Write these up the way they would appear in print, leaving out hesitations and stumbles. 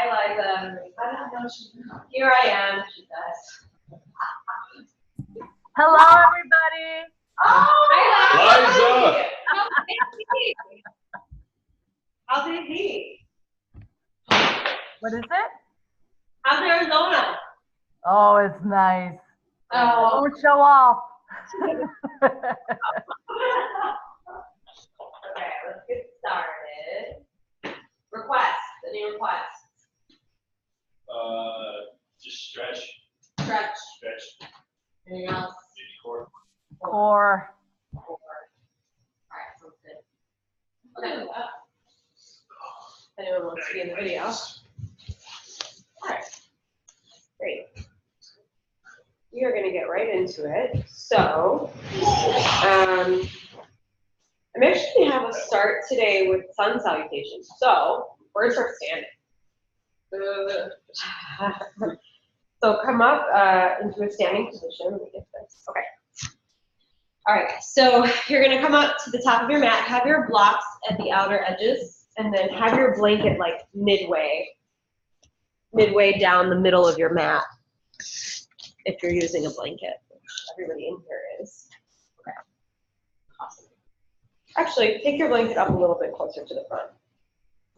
Hi, Liza. I don't know. Here I am. She says. Hello, everybody. Oh, hi, Liza. How's it? What is it? How's Arizona? Oh, it's nice. Oh. Don't show off. Okay, let's get started. Requests. Any requests? Just stretch. Stretch. Stretch. Anything else? Maybe core. Core. All right, sounds good. Okay. If anyone wants to be in the video. All right. Great. We are going to get right into it. So, I'm actually going to have a start today with sun salutations. So, we're going to start standing. So, come up into a standing position. Let me get this. Okay. All right. So, you're going to come up to the top of your mat, have your blocks at the outer edges, and then have your blanket like midway down the middle of your mat. If you're using a blanket, which everybody in here is. Okay. Awesome. Actually, take your blanket up a little bit closer to the front.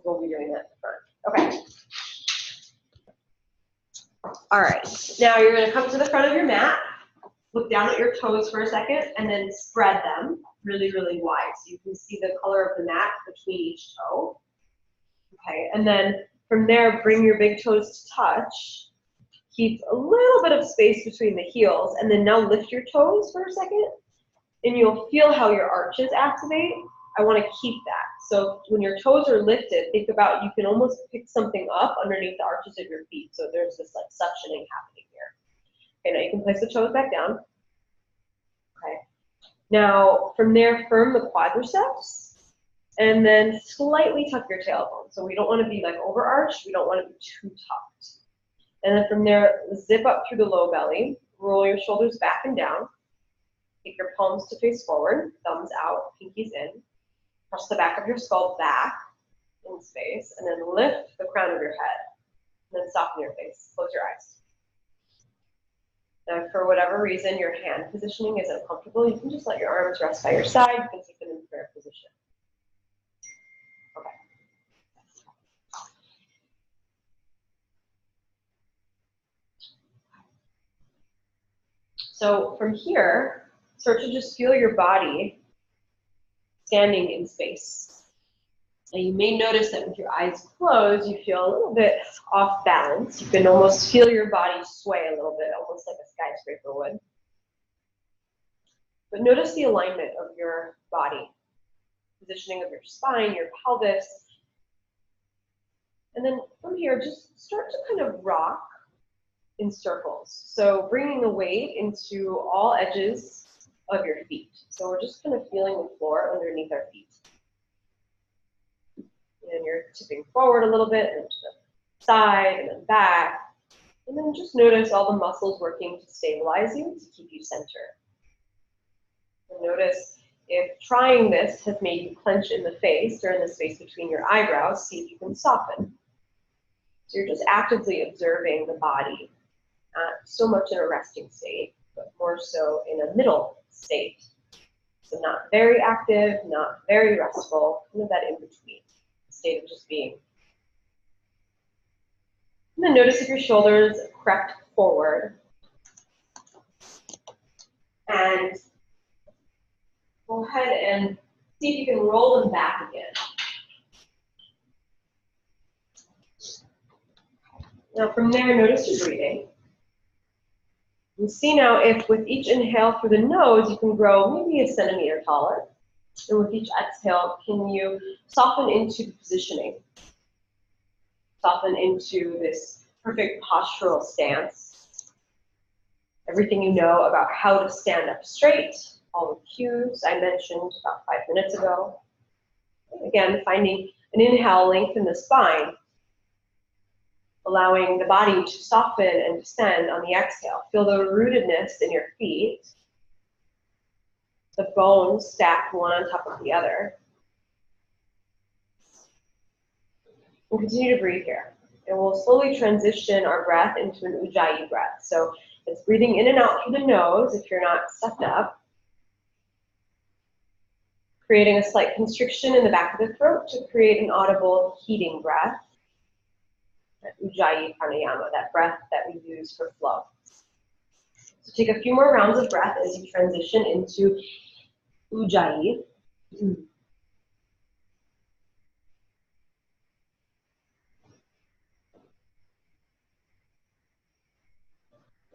We'll be doing that at the front. Okay. All right. Now you're going to come to the front of your mat, look down at your toes for a second, and then spread them really, really wide so you can see the color of the mat between each toe. Okay. And then from there, bring your big toes to touch. Keep a little bit of space between the heels, and then now lift your toes for a second, and you'll feel how your arches activate. I want to keep that. So when your toes are lifted, think about you can almost pick something up underneath the arches of your feet. So there's this like suctioning happening here. Okay, now you can place the toes back down. Okay. Now from there, firm the quadriceps, and then slightly tuck your tailbone. So we don't want to be like overarched. We don't want to be too tucked. And then from there, zip up through the low belly, roll your shoulders back and down, take your palms to face forward, thumbs out, pinkies in, press the back of your skull back in space, and then lift the crown of your head, and then soften your face, close your eyes. Now, if for whatever reason your hand positioning is uncomfortable, you can just let your arms rest by your side, you can take them in prayer position. Okay. So from here, start to just feel your body standing in space. Now you may notice that with your eyes closed, you feel a little bit off balance. You can almost feel your body sway a little bit, almost like a skyscraper would. But notice the alignment of your body, positioning of your spine, your pelvis. And then from here, just start to kind of rock in circles. So bringing the weight into all edges of your feet. So we're just kind of feeling the floor underneath our feet. And you're tipping forward a little bit and to the side and then back. And then just notice all the muscles working to stabilize you, to keep you centered. And notice if trying this has made you clench in the face or in the space between your eyebrows, see if you can soften. So you're just actively observing the body. Not so much in a resting state, but more so in a middle state. So not very active, not very restful, kind of that in between state of just being. And then notice if your shoulders crept forward. And go ahead and see if you can roll them back again. Now from there, notice your breathing. And see now if with each inhale through the nose, you can grow maybe a centimeter taller. And with each exhale, can you soften into the positioning? Soften into this perfect postural stance. Everything you know about how to stand up straight, all the cues I mentioned about 5 minutes ago. Again, finding an inhale, lengthen the spine. Allowing the body to soften and descend on the exhale. Feel the rootedness in your feet. The bones stacked one on top of the other. And continue to breathe here. And we'll slowly transition our breath into an Ujjayi breath. So it's breathing in and out through the nose if you're not stuffed up. Creating a slight constriction in the back of the throat to create an audible heating breath. That Ujjayi pranayama, that breath that we use for flow. So take a few more rounds of breath as you transition into Ujjayi.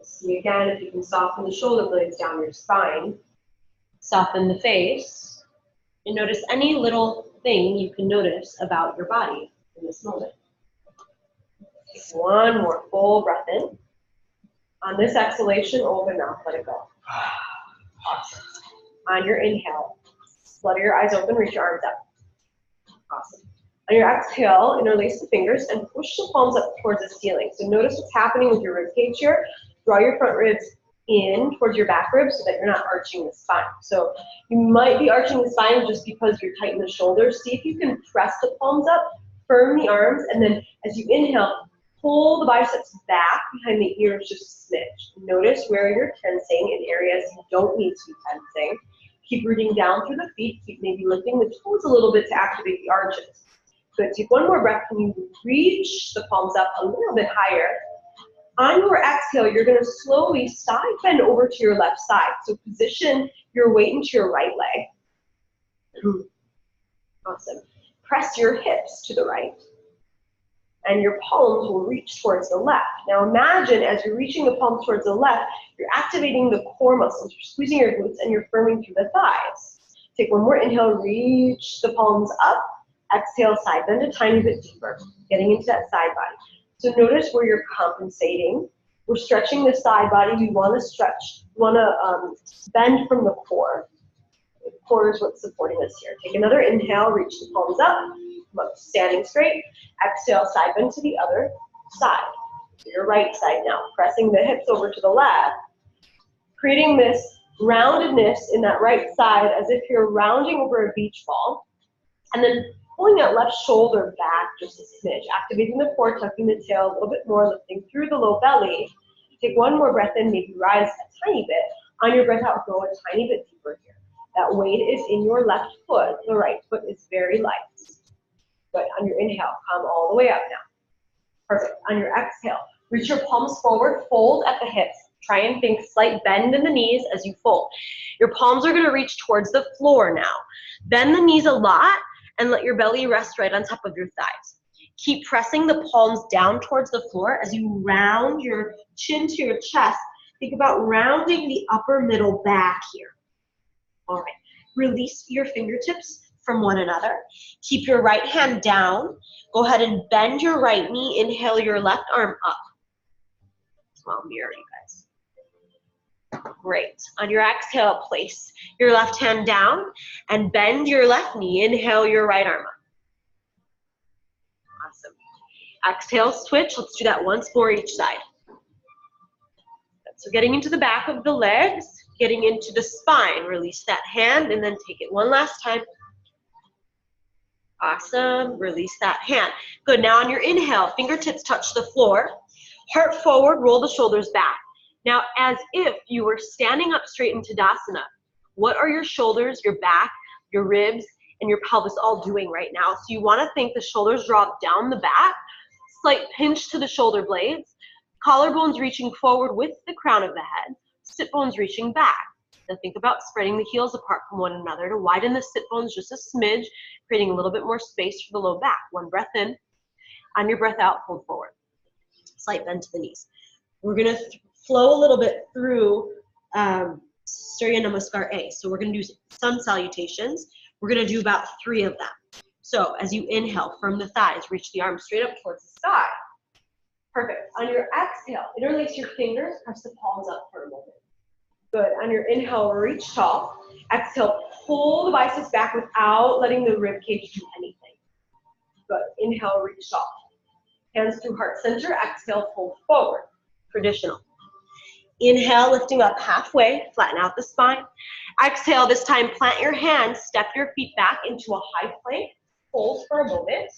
See again if you can soften the shoulder blades down your spine. Soften the face. And notice any little thing you can notice about your body in this moment. Take one more full breath in. On this exhalation, open mouth, let it go. Awesome. On your inhale, flutter your eyes open, reach your arms up. Awesome. On your exhale, interlace the fingers and push the palms up towards the ceiling. So notice what's happening with your rib cage here. Draw your front ribs in towards your back ribs so that you're not arching the spine. So you might be arching the spine just because you're tight in the shoulders. See if you can press the palms up, firm the arms, and then as you inhale, pull the biceps back behind the ears just a smidge. Notice where you're tensing in areas you don't need to be tensing. Keep rooting down through the feet. Keep maybe lifting the toes a little bit to activate the arches. Good. Take one more breath. Can you reach the palms up a little bit higher? On your exhale, you're going to slowly side bend over to your left side. So position your weight into your right leg. Awesome. Press your hips to the right. And your palms will reach towards the left. Now imagine as you're reaching the palms towards the left, you're activating the core muscles. You're squeezing your glutes and you're firming through the thighs. Take one more inhale, reach the palms up. Exhale, side bend a tiny bit deeper, getting into that side body. So notice where you're compensating. We're stretching the side body. We want to stretch, we want to bend from the core. The core is what's supporting us here. Take another inhale, reach the palms up, come up standing straight. Exhale, side bend to the other side. So your right side now, pressing the hips over to the left, creating this roundedness in that right side as if you're rounding over a beach ball. And then pulling that left shoulder back just a smidge, activating the core, tucking the tail a little bit more, lifting through the low belly. Take one more breath in, maybe rise a tiny bit. On your breath out, go a tiny bit deeper here. That weight is in your left foot. The right foot is very light. Good. On your inhale, come all the way up now. Perfect. On your exhale, reach your palms forward, fold at the hips. Try and think slight bend in the knees as you fold. Your palms are going to reach towards the floor now. Bend the knees a lot and let your belly rest right on top of your thighs. Keep pressing the palms down towards the floor as you round your chin to your chest. Think about rounding the upper middle back here. All right. Release your fingertips from one another. Keep your right hand down. Go ahead and bend your right knee. Inhale your left arm up. I'll mirror you guys. Great. On your exhale, place your left hand down and bend your left knee. Inhale your right arm up. Awesome. Exhale, switch. Let's do that once more each side. So getting into the back of the legs, getting into the spine. Release that hand and then take it one last time. Awesome. Release that hand. Good. Now on your inhale, fingertips touch the floor. Heart forward, roll the shoulders back. Now, as if you were standing up straight in Tadasana, what are your shoulders, your back, your ribs, and your pelvis all doing right now? So you want to think the shoulders drop down the back, slight pinch to the shoulder blades, collarbones reaching forward with the crown of the head, sit bones reaching back. Now think about spreading the heels apart from one another to widen the sit bones just a smidge, creating a little bit more space for the low back. One breath in. On your breath out, fold forward. Slight bend to the knees. We're going to flow a little bit through Surya Namaskar A. So we're going to do sun salutations. We're going to do about 3 of them. So as you inhale from the thighs, reach the arms straight up towards the sky. Perfect. On your exhale, interlace your fingers, press the palms up for a moment. Good. On your inhale, reach tall. Exhale, pull the biceps back without letting the rib cage do anything. Good. Inhale, reach tall. Hands through heart center. Exhale, fold forward. Traditional. Inhale, lifting up halfway, flatten out the spine. Exhale, this time plant your hands, step your feet back into a high plank. Hold for a moment.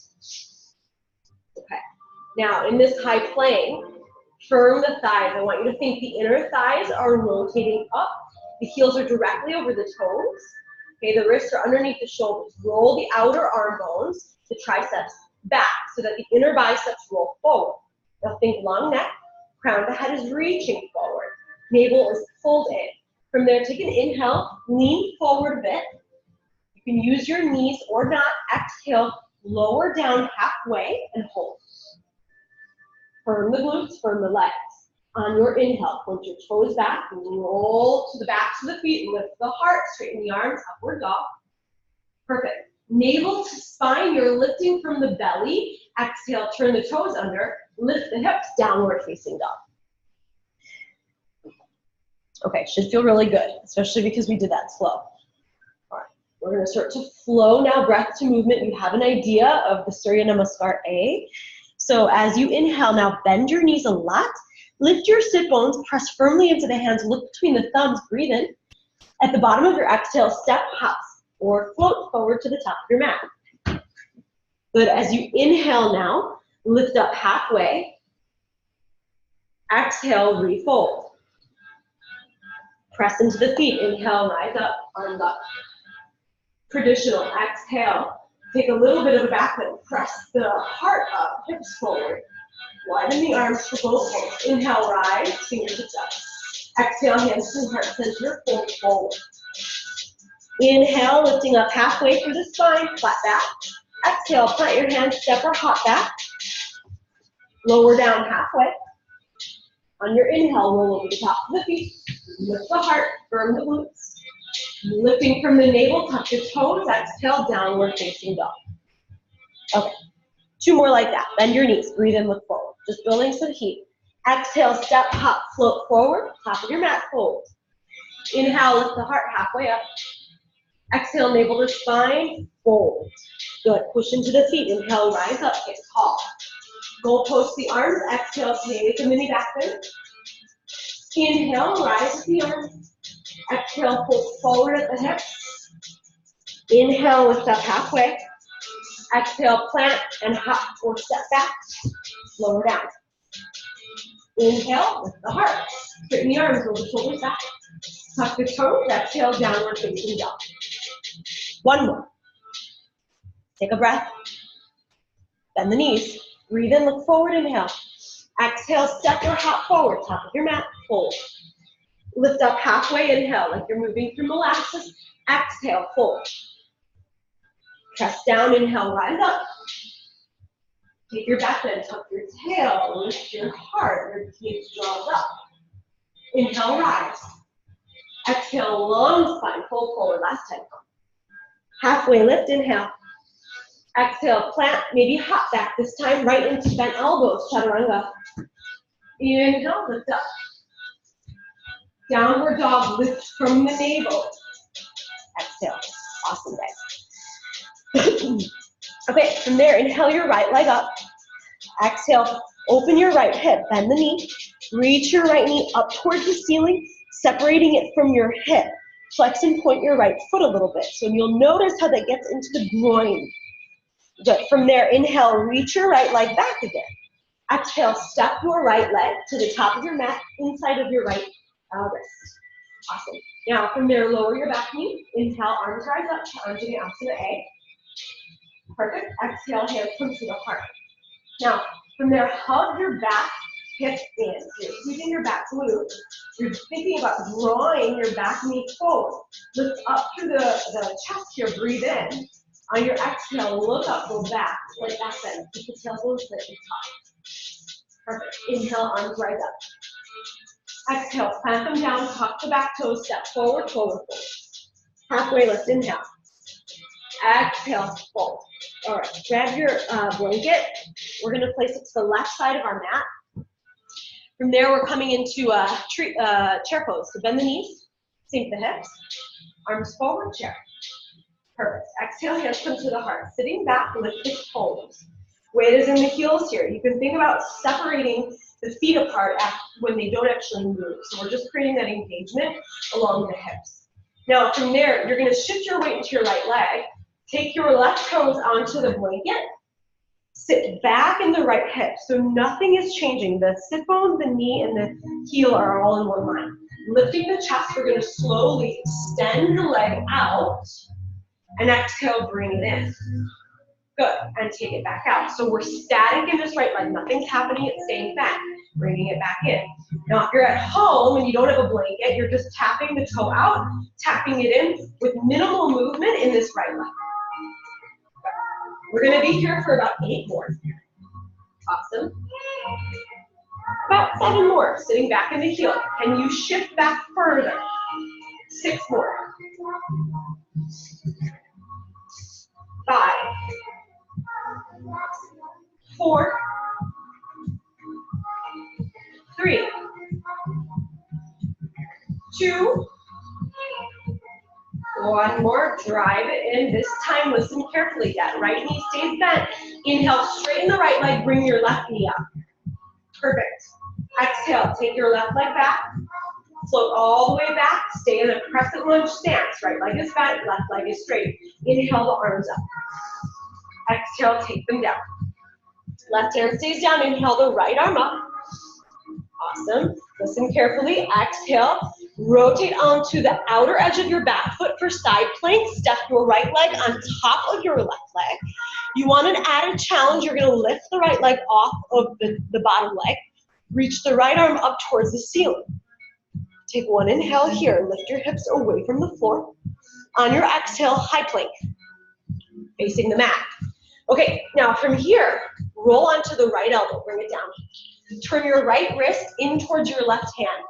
Okay. Now, in this high plank, firm the thighs. I want you to think the inner thighs are rotating up. The heels are directly over the toes. Okay, the wrists are underneath the shoulders. Roll the outer arm bones, the triceps, back so that the inner biceps roll forward. Now think long neck. Crown of the head is reaching forward. Navel is pulled in. From there, take an inhale, lean forward a bit. You can use your knees or not. Exhale, lower down halfway and hold. Firm the glutes, firm the legs. On your inhale, point your toes back, roll to the backs of the feet, lift the heart, straighten the arms, upward dog. Perfect. Navel to spine, you're lifting from the belly. Exhale, turn the toes under, lift the hips, downward facing dog. Okay, should feel really good, especially because we did that slow. All right, we're gonna start to flow now, breath to movement. You have an idea of the Surya Namaskar A. So as you inhale, now bend your knees a lot. Lift your sit bones, press firmly into the hands, look between the thumbs, breathe in. At the bottom of your exhale, step hops or float forward to the top of your mat. Good, as you inhale now, lift up halfway. Exhale, refold. Press into the feet, inhale, rise up, arms up. Traditional, exhale. Take a little bit of a back bend, press the heart up, hips forward. Widen the arms for both hands. Inhale, rise, fingertips up. Exhale, hands to heart center, fold forward. Inhale, lifting up halfway through the spine, flat back. Exhale, plant your hands, step or hop back. Lower down halfway. On your inhale, roll over the top of the feet. Lift the heart, firm the glutes. Lifting from the navel, tuck your toes. Exhale, downward facing dog. Okay, 2 more like that. Bend your knees, breathe in, look forward. Just building some heat. Exhale, step, hop, float forward. Top of your mat, fold. Inhale, lift the heart halfway up. Exhale, navel to spine, fold. Good, push into the feet. Inhale, rise up, get tall. Goalpost the arms. Exhale, make a mini back bend. Inhale, rise with the arms. Exhale, pull forward at the hips. Inhale, lift up halfway. Exhale, plant and hop or step back. Lower down. Inhale, lift the heart. Straighten the arms, roll the shoulders back. Tuck the toes. Exhale, downward facing dog. 1 more. Take a breath. Bend the knees. Breathe in, look forward, inhale. Exhale, step or hop forward, top of your mat, fold. Lift up halfway, inhale, like you're moving through molasses. Exhale, fold. Press down, inhale, rise up. Take your back bend, tuck your tail, lift your heart, your gaze draws up. Inhale, rise. Exhale, long spine, fold forward, last time. Halfway lift, inhale. Exhale, plant, maybe hop back, this time right into bent elbows, chaturanga. Inhale, lift up. Downward dog, lift from the navel. Exhale, awesome guys. Okay, from there, inhale your right leg up. Exhale, open your right hip, bend the knee. Reach your right knee up towards the ceiling, separating it from your hip. Flex and point your right foot a little bit. So you'll notice how that gets into the groin. Good. From there, inhale, reach your right leg back again. Exhale, step your right leg to the top of your mat, inside of your right wrist. Awesome. Now, from there, lower your back knee. Inhale, arms rise up to Anjaneyasana A. Perfect. Exhale, hands come to the heart. Now, from there, hug your back hip in. You're squeezing your back glute. You're thinking about drawing your back knee forward. Lift up through the chest here, breathe in. On your exhale, look up, go back, like back bend. Keep the tailbone slightly top. Perfect. Inhale, arms rise up. Exhale, plant them down, tuck the back toes, step forward, forward, fold. Halfway lift, inhale. Exhale, fold. All right, grab your blanket. We're gonna place it to the left side of our mat. From there, we're coming into chair pose. So bend the knees, sink the hips, arms forward, chair. Perfect. Exhale, hands come to the heart. Sitting back, lift the toes. Weight is in the heels here. You can think about separating the feet apart when they don't actually move. So we're just creating that engagement along the hips. Now from there, you're gonna shift your weight into your right leg. Take your left toes onto the blanket. Sit back in the right hip, so nothing is changing. The sit bone, the knee, and the heel are all in one line. Lifting the chest, we're gonna slowly extend the leg out, and exhale, bring it in. Good, and take it back out. So we're static in this right leg, nothing's happening, it's staying back, bringing it back in. Now if you're at home and you don't have a blanket, you're just tapping the toe out, tapping it in with minimal movement in this right leg. We're gonna be here for about 8 more. Awesome. About 7 more, sitting back in the heel. Can you shift back further? 6 more. 5. 4. 3. 2. 1 more, drive it in. This time, listen carefully. That right knee stays bent. Inhale, straighten the right leg, bring your left knee up. Perfect. Exhale, take your left leg back. Float all the way back. Stay in a crescent lunge stance. Right leg is bent, left leg is straight. Inhale the arms up. Exhale, take them down. Left hand stays down. Inhale the right arm up. Awesome. Listen carefully. Exhale. Rotate onto the outer edge of your back foot for side plank. Step your right leg on top of your left leg. You want an added challenge. You're going to lift the right leg off of the bottom leg. Reach the right arm up towards the ceiling. Take one inhale here. Lift your hips away from the floor. On your exhale, high plank. Facing the mat. Okay, now from here, roll onto the right elbow. Bring it down. Turn your right wrist in towards your left hand.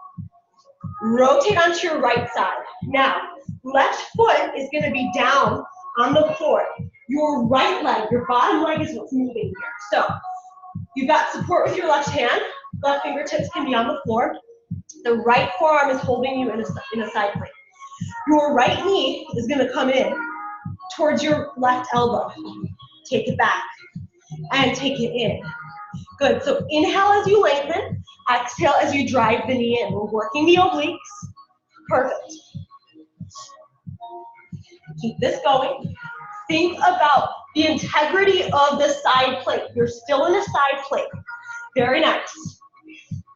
Rotate onto your right side. Now, left foot is going to be down on the floor. Your right leg, your bottom leg is what's moving here. So, you've got support with your left hand. Left fingertips can be on the floor. The right forearm is holding you in a side plank. Your right knee is going to come in towards your left elbow. Take it back and take it in. Good, so inhale as you lengthen, exhale as you drive the knee in. We're working the obliques. Perfect. Keep this going. Think about the integrity of the side plank. You're still in a side plank. Very nice.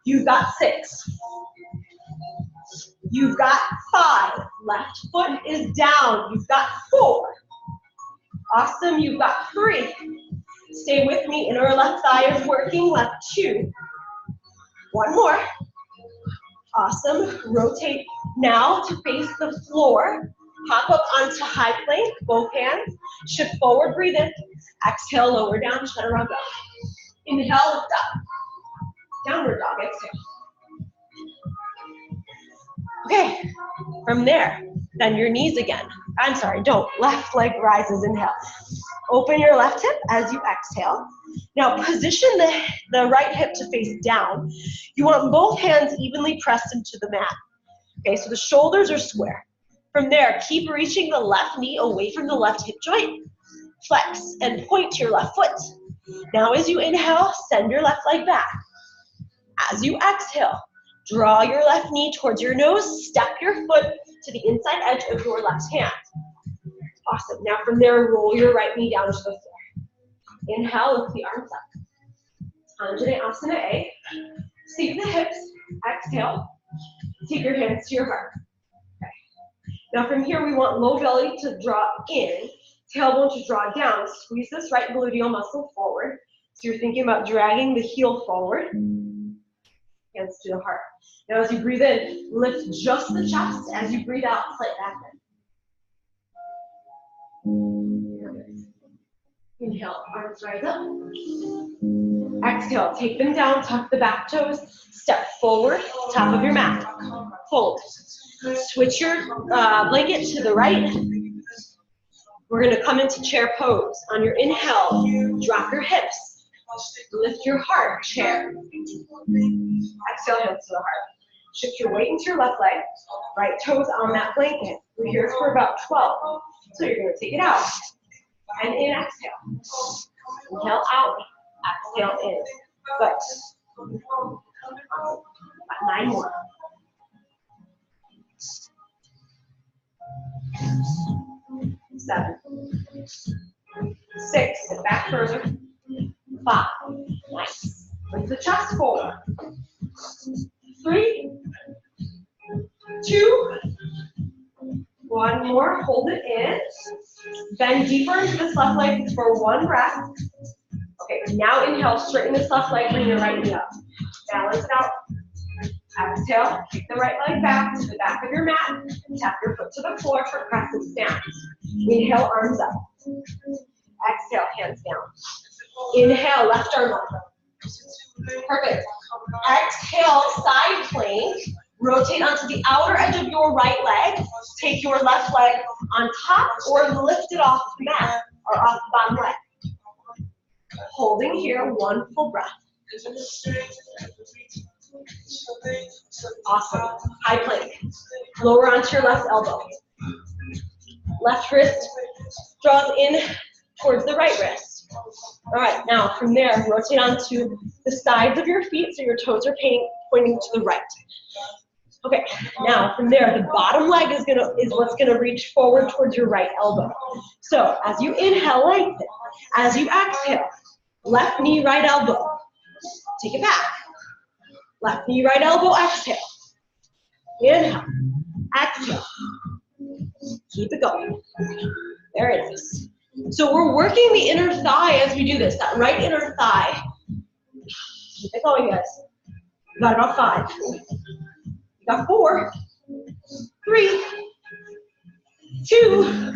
You've got 6. You've got 5. Left foot is down. You've got 4. Awesome, you've got 3. Stay with me, inner left thigh is working, left 2. 1 more. Awesome, rotate now to face the floor. Hop up onto high plank, both hands. Shift forward, breathe in. Exhale, lower down, chaturanga. Inhale, lift up. Downward dog, exhale. Okay, from there, bend your knees again. I'm sorry, don't. Left leg rises, inhale. Open your left hip as you exhale. Now position the right hip to face down. You want both hands evenly pressed into the mat. Okay, so the shoulders are square. From there, keep reaching the left knee away from the left hip joint. Flex and point to your left foot. Now as you inhale, send your left leg back. As you exhale, draw your left knee towards your nose, step your foot to the inside edge of your left hand. Awesome. Now from there, roll your right knee down to the floor. Inhale, lift the arms up. Anjaneyasana A. Sink the hips. Exhale. Take your hands to your heart. Okay. Now from here, we want low belly to draw in, tailbone to draw down. Squeeze this right gluteal muscle forward. So you're thinking about dragging the heel forward. Hands to the heart. Now as you breathe in, lift just the chest. As you breathe out, slight back bend. Inhale, arms rise up. Exhale, take them down, tuck the back toes, step forward, top of your mat. Fold. Switch your blanket to the right. We're going to come into chair pose. On your inhale, drop your hips. Lift your heart, chair. Exhale, hands to the heart. Shift your weight into your left leg. Right toes on that blanket. We're here for about 12. So you're going to take it out. And in, exhale. Inhale out, exhale in. Good. 9 more. 7. 6, sit back further. 5. Nice. Lift the chest forward. 3, 2, 1 more. Hold it in. Bend deeper into this left leg for 1 breath. Okay, now inhale, straighten this left leg, bring your right knee up. Balance it out. Exhale, kick the right leg back to the back of your mat. Tap your foot to the floor for crescent stance. Inhale, arms up. Exhale, hands down. Inhale, left arm up. Perfect. Exhale, side plank. Rotate onto the outer edge of your right leg. Take your left leg on top or lift it off the mat or off the bottom leg. Holding here, 1 full breath. Awesome. High plank. Lower onto your left elbow. Left wrist draws in towards the right wrist. All right, now from there, rotate onto the sides of your feet so your toes are pointing to the right. Okay, now from there, the bottom leg is what's gonna reach forward towards your right elbow. So as you inhale, lengthen. As you exhale, left knee, right elbow. Take it back. Left knee, right elbow, exhale. Inhale, exhale. Keep it going. There it is. So we're working the inner thigh as we do this, that right inner thigh. Keep it going, guys. You got about 5. You got 4, 3, 2,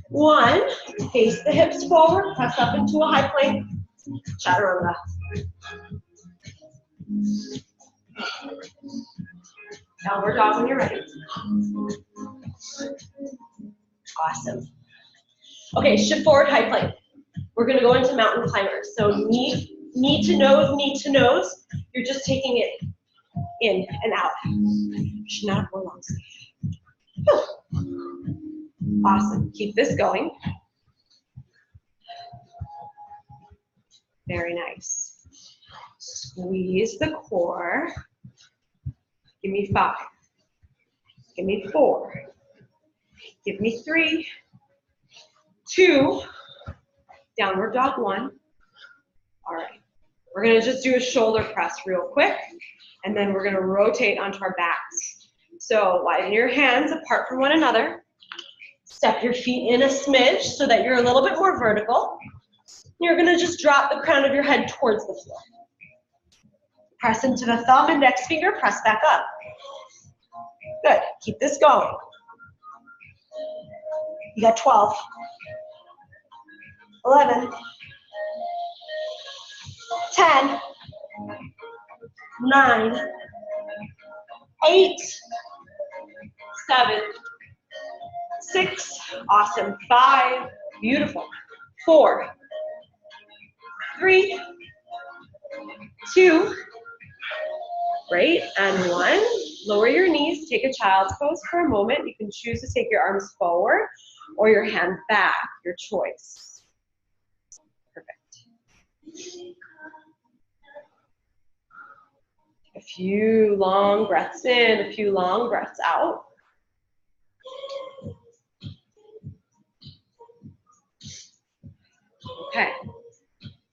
1. Face the hips forward, press up into a high plank. Chaturanga. Downward dog when you're ready. Awesome. Okay, shift forward, high plank. We're gonna go into mountain climbers. So knee to nose. You're just taking it in and out. You should not have more long sleeve. Awesome, keep this going. Very nice. Squeeze the core. Give me 5. Give me 4. Give me 3, 2, downward dog 1. All right, we're gonna just do a shoulder press real quick, and then we're gonna rotate onto our backs. So widen your hands apart from one another. Step your feet in a smidge so that you're a little bit more vertical. You're gonna just drop the crown of your head towards the floor. Press into the thumb, index finger, press back up. Good, keep this going. You got 12, 11, 10, 9, 8, 7, 6, awesome, 5, beautiful, 4, 3, 2, great, and 1. Lower your knees, take a child's pose for a moment. You can choose to take your arms forward or your hands back, your choice. Perfect. A few long breaths in, a few long breaths out. Okay.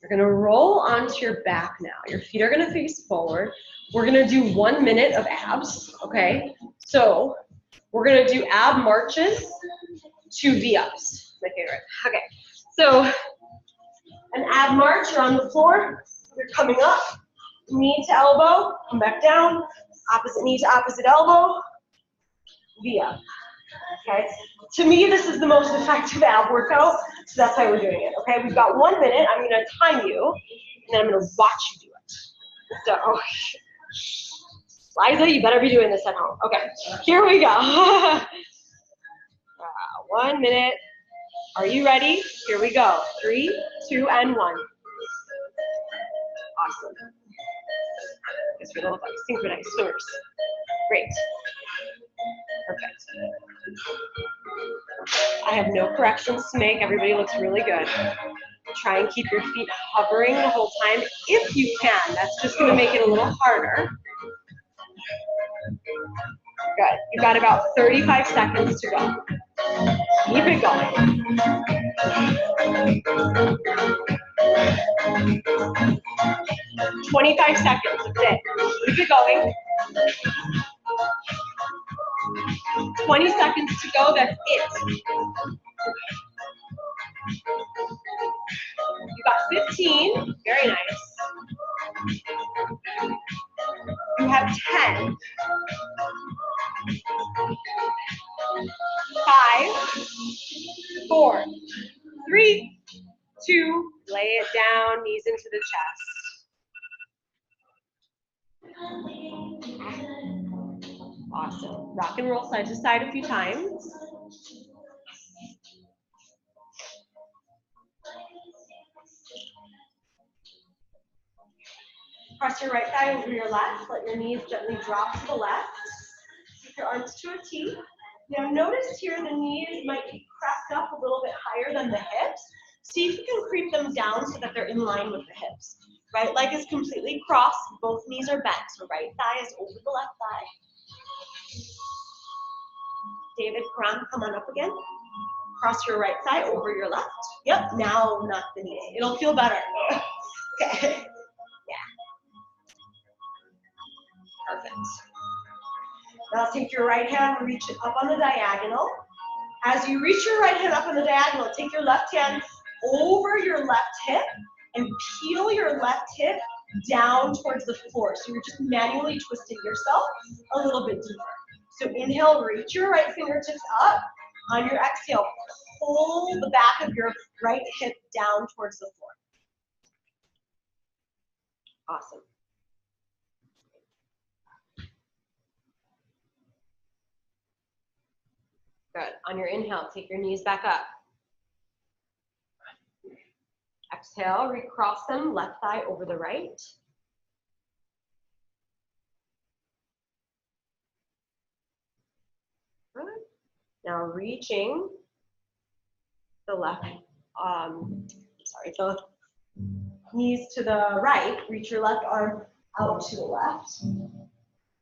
You're gonna roll onto your back now. Your feet are gonna face forward. We're gonna do 1 minute of abs, okay? So we're gonna do ab marches to V-ups, my favorite. Okay, so an ab march, you're on the floor, you're coming up, knee to elbow, come back down, opposite knee to opposite elbow, V-up, okay? To me, this is the most effective ab workout, so that's why we're doing it, okay? We've got 1 minute, I'm gonna time you, and then I'm gonna watch you do it. So, Liza, you better be doing this at home. Okay, here we go. 1 minute. Are you ready? Here we go. 3, 2, and 1. Awesome. Guess we're gonna look like synchronized swimmers. Great. Perfect. I have no corrections to make. Everybody looks really good. Try and keep your feet hovering the whole time if you can. That's just gonna make it a little harder. Good. You've got about 35 seconds to go. Keep it going. 25 seconds, that's it. Keep it going. 20 seconds to go, that's it. You got 15, very nice. You have 10. 5, 4, 3, 2, lay it down, knees into the chest. Awesome. Rock and roll side to side a few times. Press your right thigh over your left. Let your knees gently drop to the left. Take your arms to a T. Now notice here the knees might be cracked up a little bit higher than the hips. See if you can creep them down so that they're in line with the hips. Right leg is completely crossed, both knees are bent, so right thigh is over the left thigh. David Crum, come on up again. Cross your right thigh over your left. Yep, now knock the knees. It'll feel better. Okay. Yeah. Perfect. Now take your right hand and reach it up on the diagonal. As you reach your right hand up on the diagonal, take your left hand over your left hip and peel your left hip down towards the floor. So you're just manually twisting yourself a little bit deeper. So inhale, reach your right fingertips up. On your exhale, pull the back of your right hip down towards the floor. Awesome. Good. On your inhale, take your knees back up. Exhale, recross them, left thigh over the right. Good. Now reaching the left, the knees to the right, reach your left arm out to the left.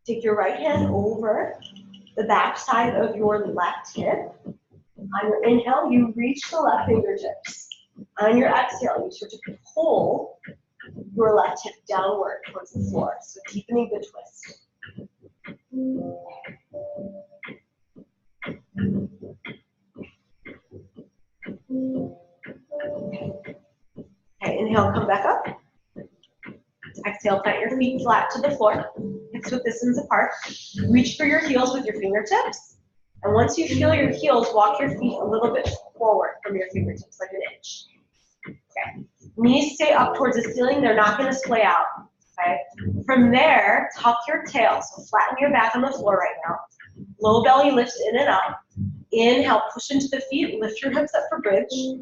Take your right hand over the back side of your left hip. On your inhale, you reach the left fingertips. On your exhale, you start to pull your left hip downward towards the floor, so deepening the twist. Okay, inhale, come back up. Exhale, plant your feet flat to the floor. Hips width distance apart. Reach for your heels with your fingertips. And once you feel your heels, walk your feet a little bit forward from your fingertips, like an inch. Okay. Knees stay up towards the ceiling. They're not going to splay out. Okay. From there, tuck your tail. So flatten your back on the floor right now. Low belly lifts in and up. Inhale, push into the feet. Lift your hips up for bridge.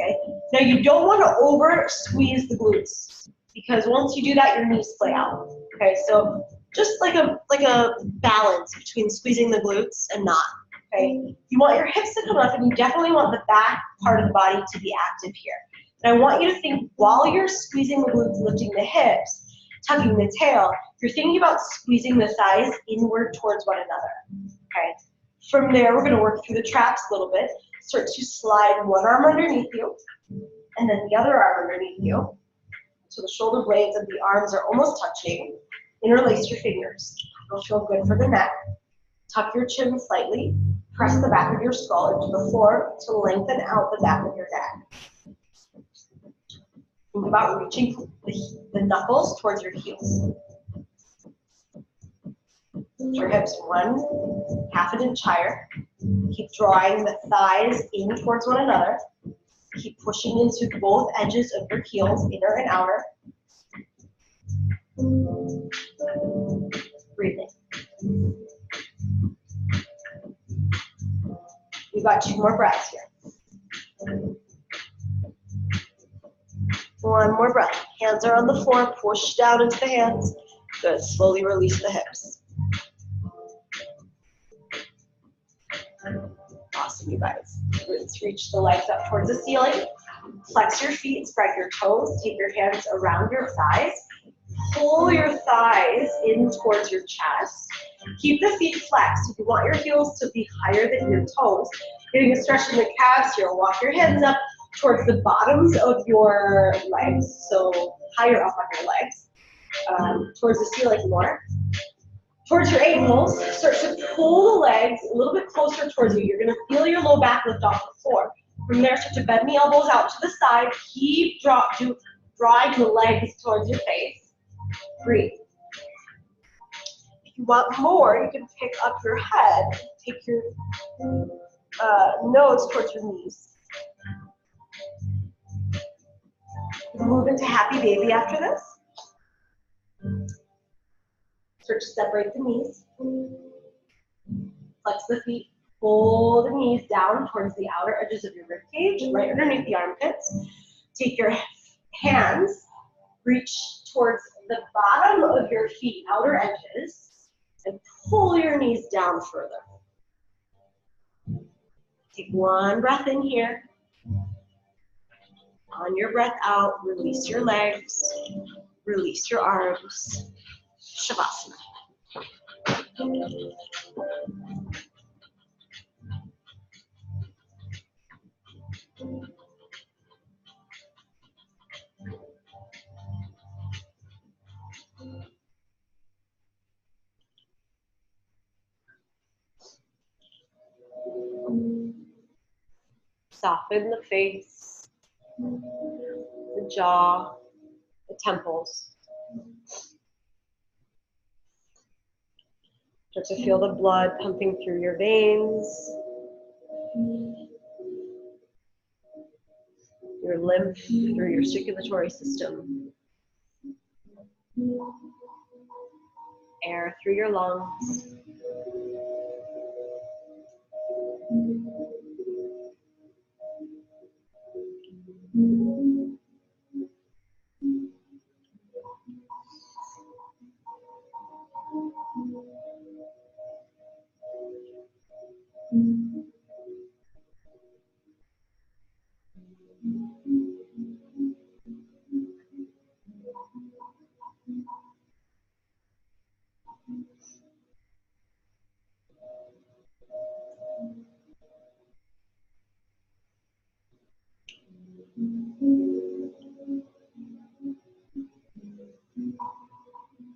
Okay. Now you don't want to over squeeze the glutes, because once you do that, your knees splay out. Okay. So just like a balance between squeezing the glutes and not. Okay. You want your hips to come up, and you definitely want the back part of the body to be active here. And I want you to think, while you're squeezing the glutes, lifting the hips, tucking the tail, you're thinking about squeezing the thighs inward towards one another. Okay. From there, we're going to work through the traps a little bit. Start to slide one arm underneath you, and then the other arm underneath you. So the shoulder blades of the arms are almost touching. Interlace your fingers. It'll feel good for the neck. Tuck your chin slightly. Press the back of your skull into the floor to lengthen out the back of your neck. Think about reaching the knuckles towards your heels. Lift your hips 1/2 an inch higher. Keep drawing the thighs in towards one another. Keep pushing into both edges of your heels, inner and outer. Breathing. We've got 2 more breaths here. 1 more breath. Hands are on the floor. Push down into the hands. Good. Slowly release the hips. Awesome, you guys. Let's reach the legs up towards the ceiling. Flex your feet, spread your toes. Take your hands around your thighs. Pull your thighs in towards your chest. Keep the feet flexed. If you want your heels to be higher than your toes, getting a stretch in the calves here. Walk your hands up towards the bottoms of your legs, so higher up on your legs, towards the ceiling more. Towards your ankles, start to pull the legs a little bit closer towards you. You're gonna feel your low back lift off the floor. From there, start to bend the elbows out to the side. Keep drawing the legs towards your face. Breathe. If you want more, you can pick up your head. Take your nose towards your knees. Move into happy baby after this. Start to separate the knees. Flex the feet. Pull the knees down towards the outer edges of your rib cage, right underneath the armpits. Take your hands, reach towards the bottom of your feet, outer edges, and pull your knees down further. Take one breath in here. On your breath out, release your legs, release your arms. Shavasana. Soften the face, the jaw, the temples. Start to feel the blood pumping through your veins, your lymph through your circulatory system, air through your lungs.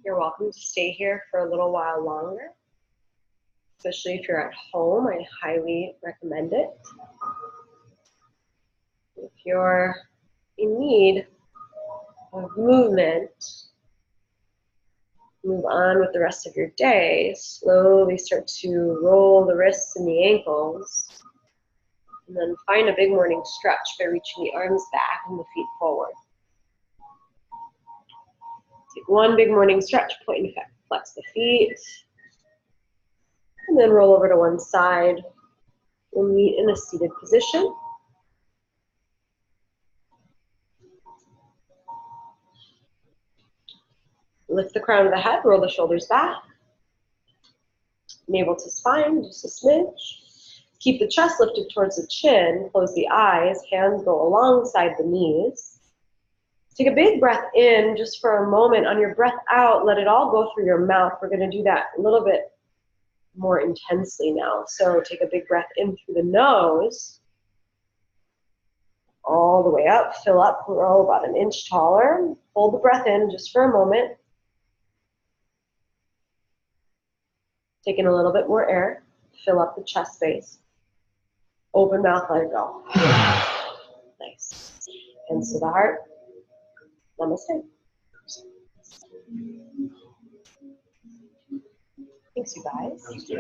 You're welcome to stay here for a little while longer, especially if you're at home. I highly recommend it. If you're in need of movement, move on with the rest of your day. Slowly start to roll the wrists and the ankles, and then find a big morning stretch by reaching the arms back and the feet forward. Take one big morning stretch, point and flex the feet, and then roll over to one side. We'll meet in a seated position. Lift the crown of the head, roll the shoulders back. Navel to spine, just a smidge. Keep the chest lifted towards the chin, close the eyes, hands go alongside the knees. Take a big breath in just for a moment. On your breath out, let it all go through your mouth. We're going to do that a little bit more intensely now. So take a big breath in through the nose, all the way up, fill up, grow about an inch taller. Hold the breath in just for a moment. Take in a little bit more air, fill up the chest space. Open mouth, let it go. Nice. Hands to the heart. Namaste. Thanks, you guys.